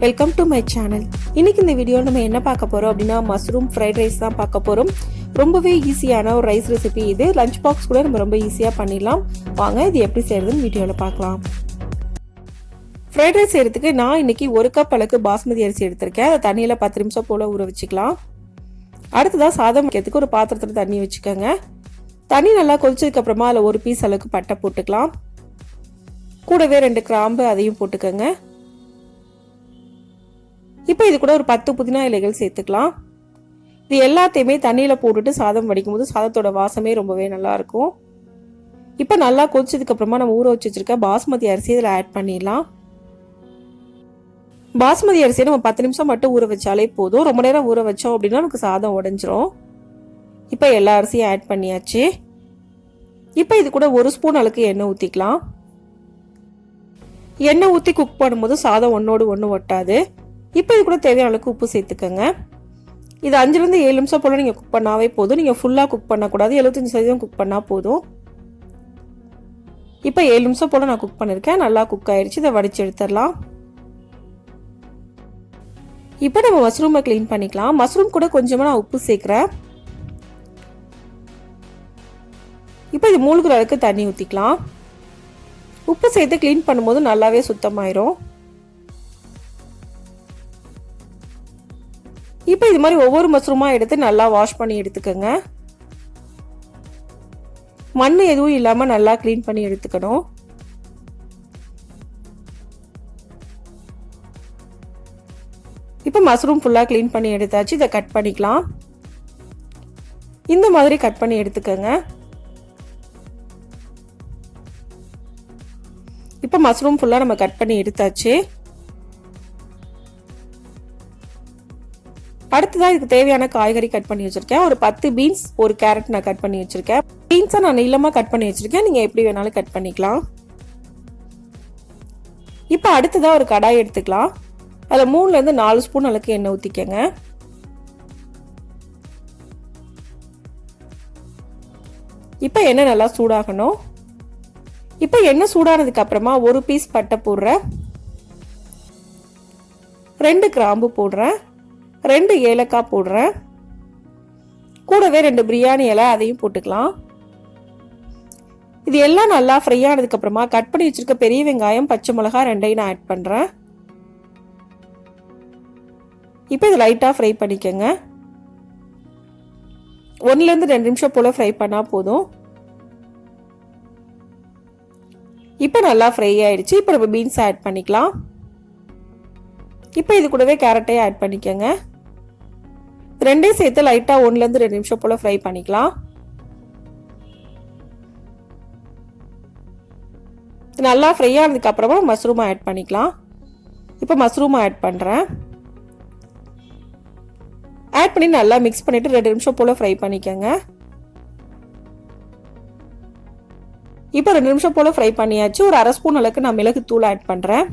Welcome to my channel. இன்னைக்கு இந்த video நம்ம என்ன பார்க்க போறோம் அப்படின்னா மஷ்ரூம் ஃப்ரைட் ரைஸ் தான் பார்க்க போறோம். ரொம்பவே ஈஸியான ஒரு ரைஸ் ரெசிபி இது. லஞ்ச் பாக்ஸ் கூட நம்ம ரொம்ப ஈஸியாக பண்ணிடலாம். வாங்க இது எப்படி செய்யறதுன்னு வீடியோவில் பார்க்கலாம். ஃப்ரைட் ரைஸ் செய்யறதுக்கு நான் இன்னைக்கு 1 கப் அளவுக்கு பாஸ்மதி அரிசி எடுத்திருக்கேன். அதை தண்ணியில் 10 நிமிஷம் போல ஊற வச்சுக்கலாம். அடுத்ததாக சாதம் வைக்கிறதுக்கு ஒரு பாத்திரத்தில் தண்ணி வச்சுக்கோங்க. தண்ணி நல்லா கொதிச்சதுக்கு அப்புறமா அதில் ஒரு பீஸ் அளவுக்கு பட்டை போட்டுக்கலாம். கூடவே 2 கிராம்பு அதையும் போட்டுக்கோங்க. இப்போ இது கூட ஒரு 10 புதினா இலைகள் சேர்த்துக்கலாம். இது எல்லாத்தையுமே தண்ணியில் போட்டுட்டு சாதம் வடிக்கும் போது சாதத்தோட வாசமே ரொம்பவே நல்லா இருக்கும். இப்போ நல்லா கொதிச்சதுக்கு அப்புறமா நம்ம ஊற வச்சு வச்சிருக்க பாஸ்மதி அரிசி இதில் ஆட் பண்ணிடலாம். பாஸ்மதி அரிசியை நம்ம 10 நிமிஷம் மட்டும் ஊற வச்சாலே போதும். ரொம்ப நேரம் ஊற வச்சோம் அப்படின்னா நமக்கு சாதம் உடைஞ்சிரும். இப்போ எல்லா அரிசியும் ஆட் பண்ணியாச்சு. இப்போ இது கூட 1 ஸ்பூன் அளவுக்கு எண்ணெய் ஊற்றிக்கலாம். எண்ணெய் ஊற்றி குக் பண்ணும்போது சாதம் ஒன்னோடு ஒன்று ஒட்டாது. இப்போ இது கூட தேவையான அளவுக்கு உப்பு சேர்த்துக்கோங்க. இது 5லேருந்து 7 நிமிஷம் போல் நீங்கள் குக் பண்ணாவே போதும். நீங்கள் ஃபுல்லாக குக் பண்ணக்கூடாது. 75% குக் பண்ணால் போதும். இப்போ 7 நிமிஷம் போல் நான் குக் பண்ணியிருக்கேன். நல்லா குக் ஆயிடுச்சு. இதை வடித்து எடுத்துடலாம். இப்போ நம்ம மஷ்ரூமை க்ளீன் பண்ணிக்கலாம். மஷ்ரூம் கூட கொஞ்சமாக நான் உப்பு சேர்க்குறேன். இப்போ இது மூழ்கிற அளவுக்கு தண்ணி ஊற்றிக்கலாம். உப்பு சேர்த்து க்ளீன் பண்ணும்போது நல்லாவே சுத்தமாயிரும். இப்போ இது மாதிரி ஒவ்வொரு மஷ்ரூமாக எடுத்து நல்லா வாஷ் பண்ணி எடுத்துக்கோங்க. மண் எதுவும் இல்லாமல் நல்லா க்ளீன் பண்ணி எடுத்துக்கணும். இப்போ மஷ்ரூம் ஃபுல்லாக க்ளீன் பண்ணி எடுத்தாச்சு. இதை கட் பண்ணிக்கலாம். இந்த மாதிரி கட் பண்ணி எடுத்துக்கோங்க. இப்போ மஷ்ரூம் ஃபுல்லாக நம்ம கட் பண்ணி எடுத்தாச்சு. அடுத்ததான் இதுக்கு தேவையான காய்கறி கட் பண்ணி வச்சிருக்கேன். ஒரு 10 பீன்ஸ், ஒரு கேரட் நான் கட் பண்ணி வச்சிருக்கேன். பீன்ஸை நான் நீளமாக கட் பண்ணி வச்சிருக்கேன். நீங்கள் எப்படி வேணாலும் கட் பண்ணிக்கலாம். இப்போ அடுத்ததாக ஒரு கடாய் எடுத்துக்கலாம். அதில் 3லேருந்து 4 ஸ்பூன் அளவுக்கு எண்ணெய் ஊற்றிக்கங்க. இப்போ எண்ணெய் நல்லா சூடாகணும். இப்போ எண்ணெய் சூடானதுக்கு அப்புறமா ஒரு பீஸ் பட்டை போடுறேன், 2 கிராம்பு போடுறேன், 2 ஏலக்காய் போடுறேன், கூடவே 2 பிரியாணி இலை அதையும் போட்டுக்கலாம். இது எல்லாம் நல்லா ஃப்ரை ஆனதுக்கு அப்புறமா கட் பண்ணி வச்சிருக்க பெரிய வெங்காயம், பச்சை மிளகாய் 2ஐயும் நான் ஆட் பண்றேன். இப்போ இது லைட்டா ஃப்ரை பண்ணிக்கோங்க. 1லேருந்து 2 நிமிஷம் போல ஃப்ரை பண்ணா போதும். இப்போ நல்லா ஃப்ரை ஆயிடுச்சு. இப்போ நம்ம பீன்ஸ் ஆட் பண்ணிக்கலாம். இப்போ இது கூடவே கேரட்டையும் ஆட் பண்ணிக்கோங்க. 2ஐயும் சேர்த்து லைட்டா 1லேருந்து 2 நிமிஷம் போல ஃப்ரை பண்ணிக்கலாம். நல்லா ஃப்ரை ஆனதுக்கு அப்புறமா மஷ்ரூம் ஆட் பண்ணிக்கலாம். இப்போ மஷ்ரூம் ஆட் பண்றேன். ஆட் பண்ணி நல்லா மிக்ஸ் பண்ணிட்டு 2 நிமிஷம் போல ஃப்ரை பண்ணிக்கோங்க. இப்போ 2 நிமிஷம் போல ஃப்ரை பண்ணியாச்சு. ஒரு 1/2 ஸ்பூன் அளவுக்கு நான் மிளகுத்தூள் ஆட் பண்றேன்.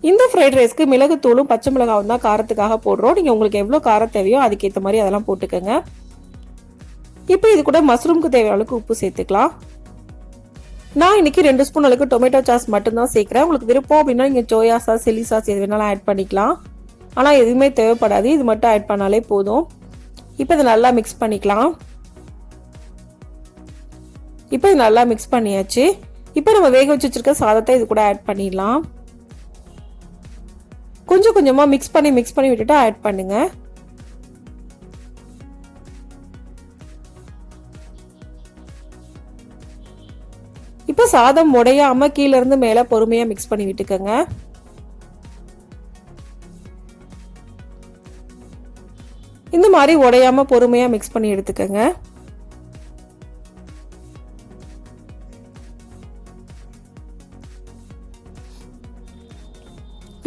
இந்த ஃப்ரைட் ரைஸ்க்கு மிளகுத்தூளும் பச்சை மிளகாவும் தான் காரத்துக்காக போடுறோம். நீங்கள் உங்களுக்கு எவ்வளோ காரம் தேவையோ அதுக்கேற்ற மாதிரி அதெல்லாம் போட்டுக்கோங்க. இப்போ இது கூட மஷ்ரூமுக்கு தேவையான அளவுக்கு உப்பு சேர்த்துக்கலாம். நான் இன்னைக்கு 2 ஸ்பூன் அளவுக்கு டொமேட்டோ சாஸ் மட்டும்தான் சேர்க்குறேன். உங்களுக்கு விருப்பம் அப்படின்னா நீங்கள் சோயா சாஸ், சில்லி சாஸ் எது வேணாலும் ஆட் பண்ணிக்கலாம். ஆனால் எதுவுமே தேவைப்படாது. இது மட்டும் ஆட் பண்ணாலே போதும். இப்போ இதை நல்லா மிக்ஸ் பண்ணிக்கலாம். இப்போ இது நல்லா மிக்ஸ் பண்ணியாச்சு. இப்போ நம்ம வேக வச்சு வச்சிருக்க சாதத்தை இது கூட ஆட் பண்ணிடலாம். கொஞ்சம் கொஞ்சமா மிக்ஸ் பண்ணி விட்டுட்டு ஆட் பண்ணுங்க. இப்போ சாதம் உடையாம கீழ இருந்து மேல பொறுமையா மிக்ஸ் பண்ணி விட்டுக்கோங்க. இந்த மாதிரி உடையாம பொறுமையா மிக்ஸ் பண்ணி எடுத்துக்கோங்க.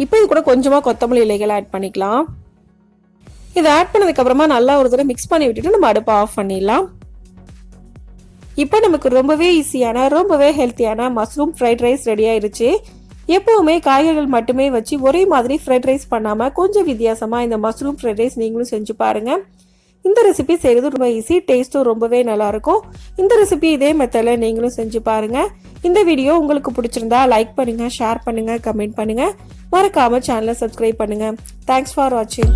இப்போ இது கூட கொஞ்சமா கொத்தமல்லி இலைகள் ஆட் பண்ணிக்கலாம். இதை ஆட் பண்ணதுக்கு அப்புறமா நல்லா ஒரு தடவை மிக்ஸ் பண்ணி விட்டுட்டு நம்ம அடுப்பை ஆஃப் பண்ணிடலாம். இப்போ நமக்கு ரொம்பவே ஈஸியான, ரொம்பவே ஹெல்த்தியான மஷ்ரூம் ஃப்ரைட் ரைஸ் ரெடி ஆயிடுச்சு. எப்பவுமே காய்கறிகள் மட்டுமே வச்சு ஒரே மாதிரி ஃப்ரைட் ரைஸ் பண்ணாம கொஞ்சம் வித்தியாசமா இந்த மஷ்ரூம் ஃப்ரைட் ரைஸ் நீங்களும் செஞ்சு பாருங்க. இந்த ரெசிபி செய்கிறது ரொம்ப ஈஸி, டேஸ்ட்டும் ரொம்பவே நல்லா இருக்கும். இந்த ரெசிபி இதே மெத்தடில் நீங்களும் செஞ்சு பாருங்க. இந்த வீடியோ உங்களுக்கு பிடிச்சிருந்தா லைக் பண்ணுங்க, ஷேர் பண்ணுங்க, கமெண்ட் பண்ணுங்க. மறக்காம சேனலை சப்ஸ்கிரைப் பண்ணுங்க. தேங்க்ஸ் ஃபார் வாட்சிங்.